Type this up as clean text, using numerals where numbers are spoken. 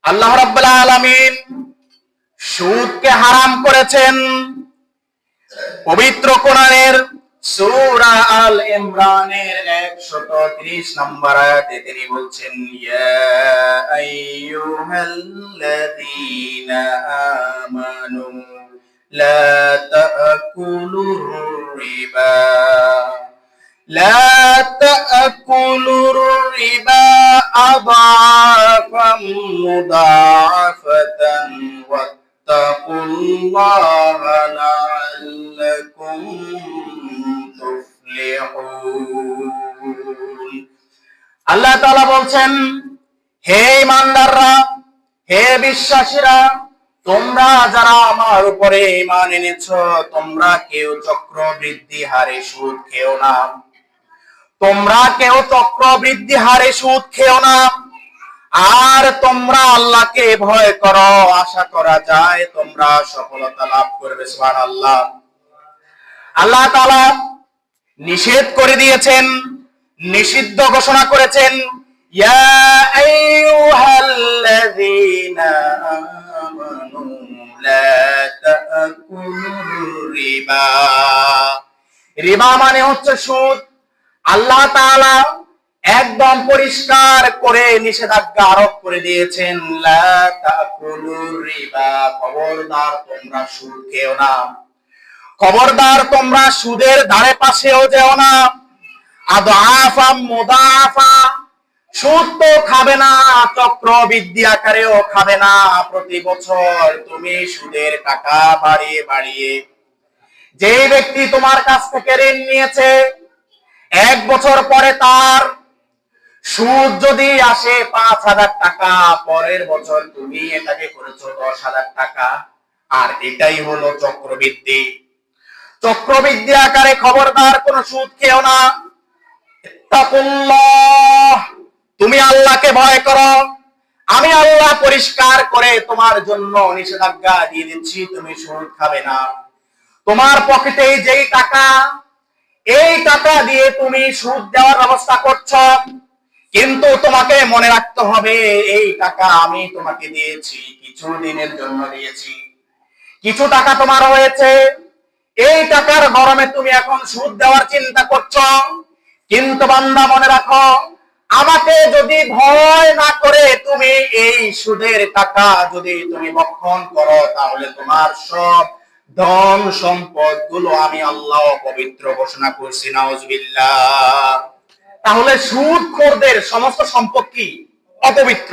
আল্লাহ রাব্বুল আলামিন সুদকে হারাম করেছেন। পবিত্র কোরআনের সূরা আল ইমরানের 130 নম্বর আয়াতে তিনি বলছেন, ইয়া আইয়ুহাল্লাযীনা আমানু লা তাকুলুর রিবা আদাফাম মুদাআফাতান ওয়াত্তাকুল্লাহা লাআল্লাকুম তুফলিহুন। আল্লাহ তাআলা বলছেন, হে ঈমানদাররা, হে বিশ্বাসীরা, তোমরা যারা আমার উপরে ঈমান এনেছো, তোমরা কেউ চক্রবৃদ্ধি হারে সুদ খেও না। তোমরা কেউ চক্রবৃদ্ধি হারে সুদ খেও না। আর তোমরা আল্লাহকে ভয় করো, আশা করা যায় তোমরা সফলতা লাভ করবে। সুবহানাল্লাহ। আল্লাহ তাআলা নিষেধ করে দিয়েছেন, নিষিদ্ধ ঘোষণা করেছেন, ইয়া আইয়ুহাল্লাযীনা আমানু লা তাকুলুর রিবা। রিবা মানে হচ্ছে সুদ। আল্লাহ তাআলা একদম পরিষ্কার করে নিষেধাজ্ঞা আরোপ করে দিয়েছেন, লা তাকুলুর রিবা, খবরদার তোমরা সুদ খেও না। খবরদার তোমরা সুদের ধারে পাশেও যেও না। আদাফা মুদাফা, সুদ তো খাবে না, চক্রবৃদ্ধি আকারেও খাবে না। প্রতি বছর তুমি সুদের টাকা বাড়িয়ে বাড়িয়ে, যে ব্যক্তি তোমার কাছ থেকে ঋণ নিয়েছে, 1 বছর পরে তার সুদ যদি আসে 5,000 টাকা, পরের বছর তুমি এটাকে করেছো 10,000 টাকা। আর এটাই হলো চক্রবৃদ্ধি। চক্রবৃদ্ধি আকারে খবরদার কোন সুদ খেও না। ইত্তাকুল্লাহ, তুমি আল্লাহকে ভয় করো। আমি আল্লাহ পরিষ্কার করে তোমার জন্য নিষেধাজ্ঞা দিয়ে দিচ্ছি, তুমি সুদ খাবে না। তোমার পকেটে যেই টাকা, এই টাকা দিয়ে তুমি সুদ দেওয়ার ব্যবস্থা করছো, কিন্তু তোমাকে মনে রাখতে হবে, এই টাকা আমি তোমাকে দিয়েছি, কিছু দিনের জন্য দিয়েছি। কিছু টাকা তোমার হয়েছে, এই টাকার গরমে তুমি এখন সুদ দেওয়ার চিন্তা করছো। কিন্তু বান্দা মনে রাখো, আমাকে যদি ভয় না করে তুমি এই সুদের টাকা যদি তুমি ভক্ষণ করো, তাহলে তোমার সব ধন সম্পদ গুলো আমি আল্লাহ পবিত্র ঘোষণা করছি। নাউজুবিল্লাহ। তাহলে সুদখোরদের সমস্ত সম্পদ কি? অপবিত্র।